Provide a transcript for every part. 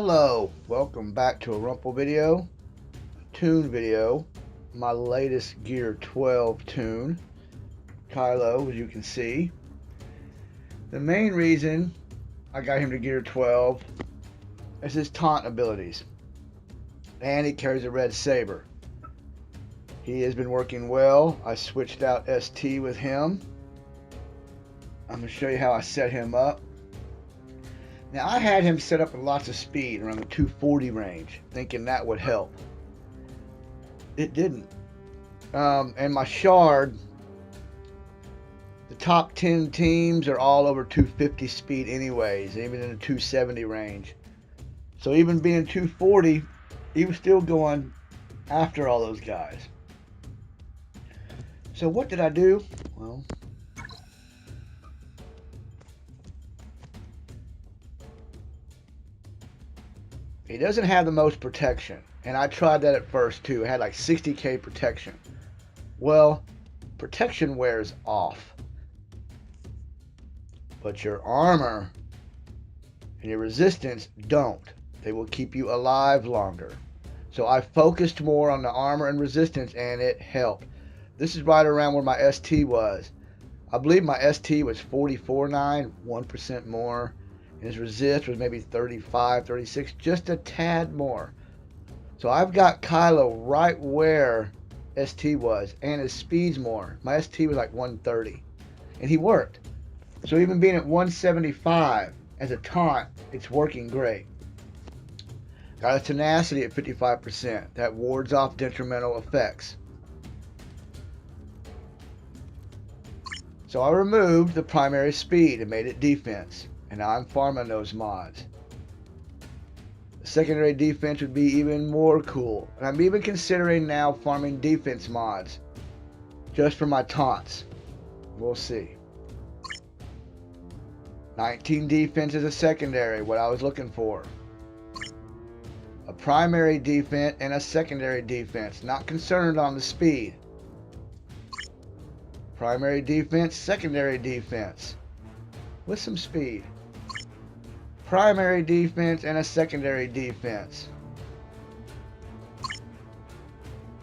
Hello, welcome back to a Rumple video, a tune video, my latest G12 tune, zKylo, as you can see. The main reason I got him to G12 is his taunt abilities, and he carries a red Saber. He has been working well. I switched out ST with him. I'm going to show you how I set him up. Now, I had him set up with lots of speed around the 240 range, thinking that would help. It didn't. And my shard, the top 10 teams are all over 250 speed anyways, even in the 270 range. So even being 240, he was still going after all those guys. So what did I do? Well, he doesn't have the most protection, and I tried that at first too. It had like 60k protection. Well, protection wears off, but your armor and your resistance don't. They will keep you alive longer. So I focused more on the armor and resistance, and it helped. This is right around where my ST was. I believe my ST was 44.9, 1% more. And his resist was maybe 35, 36, just a tad more. So I've got zKylo right where ST was, and his speed's more. My ST was like 130, and he worked. So even being at 175 as a taunt, it's working great. Got a tenacity at 55%. That wards off detrimental effects. So I removed the primary speed and made it defense. And now I'm farming those mods. The secondary defense would be even more cool. And I'm even considering now farming defense mods just for my taunts. We'll see. 19 defense is a secondary, what I was looking for. A primary defense and a secondary defense. Not concerned on the speed. Primary defense, secondary defense. With some speed. Primary defense and a secondary defense.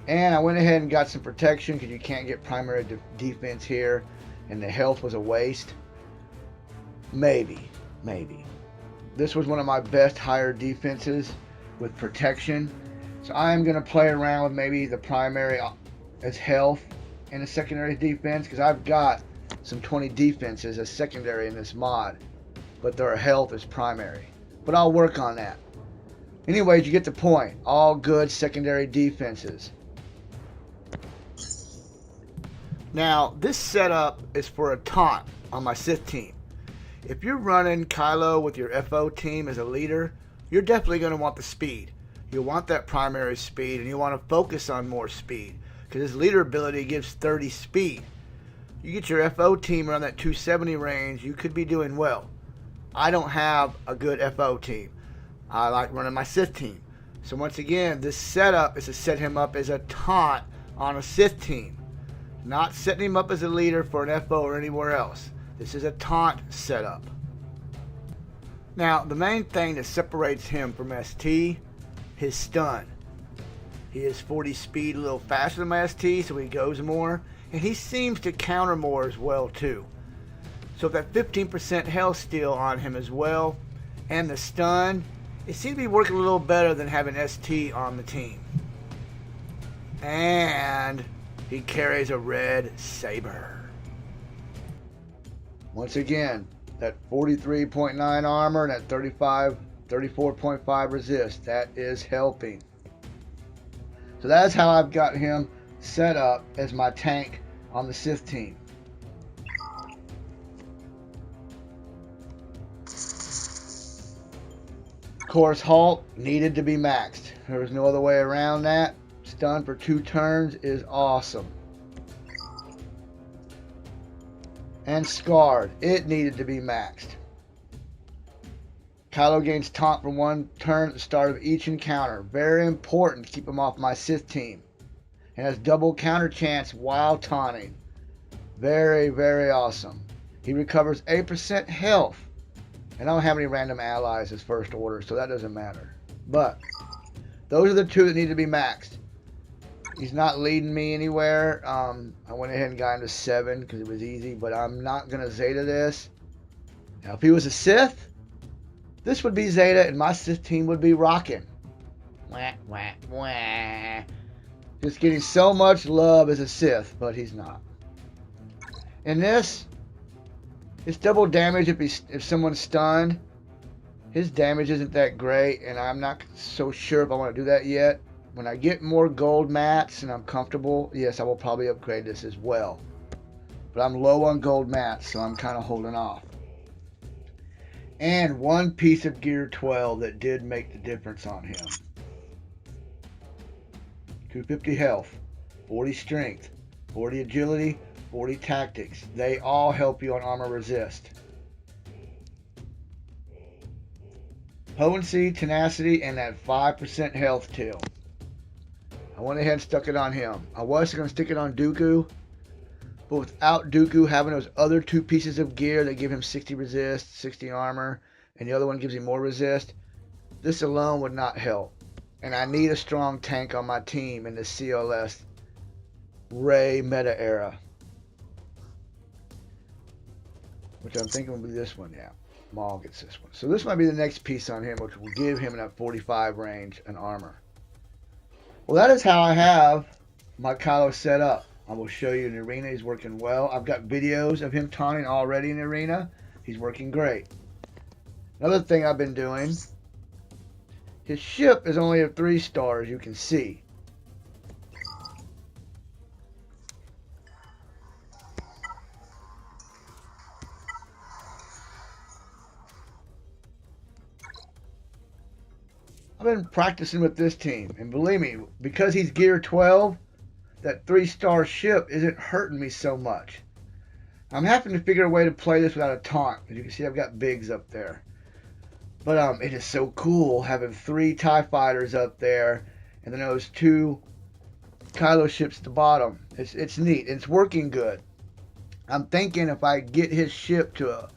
And I went ahead and got some protection because you can't get primary defense here, and the health was a waste. Maybe. This was one of my best higher defenses with protection. So I'm going to play around with maybe the primary as health and a secondary defense, because I've got some 20 defenses as secondary in this mod, but their health is primary. But I'll work on that. Anyways, you get the point. All good secondary defenses. Now, this setup is for a taunt on my Sith team. If you're running zKylo with your FO team as a leader, you're definitely going to want the speed. You'll want that primary speed, and you want to focus on more speed, because his leader ability gives 30 speed. You get your FO team around that 270 range, you could be doing well. I don't have a good FO team. I like running my Sith team. So once again, this setup is to set him up as a taunt on a Sith team. Not setting him up as a leader for an FO or anywhere else. This is a taunt setup. Now, the main thing that separates him from ST, his stun. He is 40 speed, a little faster than my ST, so he goes more. And he seems to counter more as well too. So that 15% health steal on him as well, and the stun, it seems to be working a little better than having ST on the team. And he carries a red Saber. Once again, that 43.9 armor and that 34.5 resist, that is helping. So that's how I've got him set up as my tank on the Sith team. Of course, halt needed to be maxed. There was no other way around that. Stun for 2 turns is awesome. And scarred, it needed to be maxed. zKylo gains taunt for 1 turn at the start of each encounter. Very important to keep him off my Sith team. And has double counter chance while taunting. Very, very awesome. He recovers 8% health And I don't have any random allies as first order, so that doesn't matter. But those are the two that need to be maxed. He's not leading me anywhere. I went ahead and got him to 7 because it was easy, but I'm not going to Zeta this. Now, if he was a Sith, this would be Zeta, and my Sith team would be rocking. Wah, wah, wah. Just getting so much love as a Sith, but he's not. And this, it's double damage if someone's stunned. His damage isn't that great, and I'm not so sure if I want to do that yet. When I get more gold mats and I'm comfortable, yes, I will probably upgrade this as well. But I'm low on gold mats, so I'm kind of holding off. And one piece of gear 12 that did make the difference on him. 250 health, 40 strength, 40 agility, 40 tactics. They all help you on armor resist. Potency, tenacity, and that 5% health till. I went ahead and stuck it on him. I was going to stick it on Dooku, but without Dooku having those other 2 pieces of gear that give him 60 resist, 60 armor, and the other one gives him more resist, this alone would not help. And I need a strong tank on my team in the CLS Rey meta era. Which I'm thinking will be this one, yeah. Maul gets this one. So this might be the next piece on him, which will give him that 45 range and armor. Well, that is how I have my Kylo set up. I will show you in the arena. He's working well. I've got videos of him taunting already in the arena. He's working great. Another thing I've been doing, his ship is only a 3-star, as you can see. I've been practicing with this team, and believe me, because he's gear 12, that 3-star ship isn't hurting me so much. I'm having to figure a way to play this without a taunt. As you can see, I've got Biggs up there. But it is so cool having 3 TIE fighters up there, and then those 2 Kylo ships at the bottom. It's neat. It's working good. I'm thinking if I get his ship to a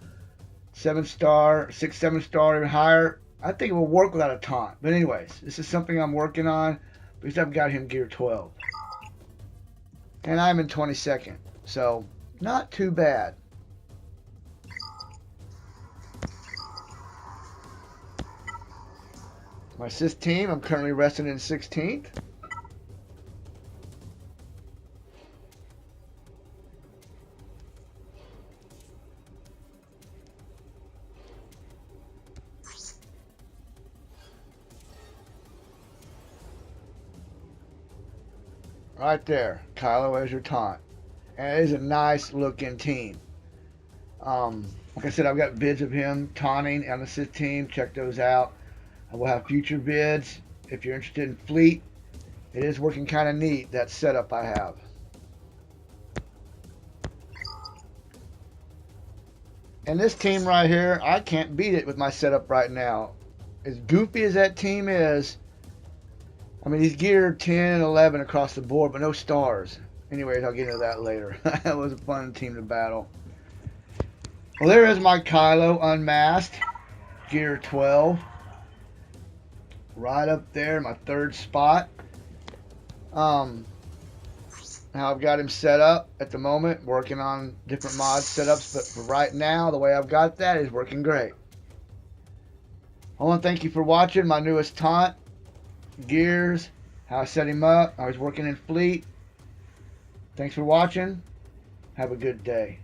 7-star, 6, 7-star, even higher, I think it will work without a taunt. But anyways, this is something I'm working on because I've got him gear 12. And I'm in 22nd. So, not too bad. My Sith team, I'm currently resting in 16th. Right there, Kylo as your taunt. And it is a nice looking team. Like I said, I've got vids of him taunting on the Sith team. Check those out. I will have future vids. If you're interested in fleet, it is working kind of neat, that setup I have. And this team right here, I can't beat it with my setup right now. As goofy as that team is, I mean, he's geared 10 and 11 across the board, but no stars. Anyways, I'll get into that later. That was a fun team to battle. Well, there is my Kylo UnMasked, gear 12. Right up there, my 3rd spot. Now I've got him set up at the moment, working on different mod setups, but for right now, the way I've got that is working great. I want to thank you for watching my newest taunt. Gears, how I set him up. I was working in fleet. Thanks for watching. Have a good day.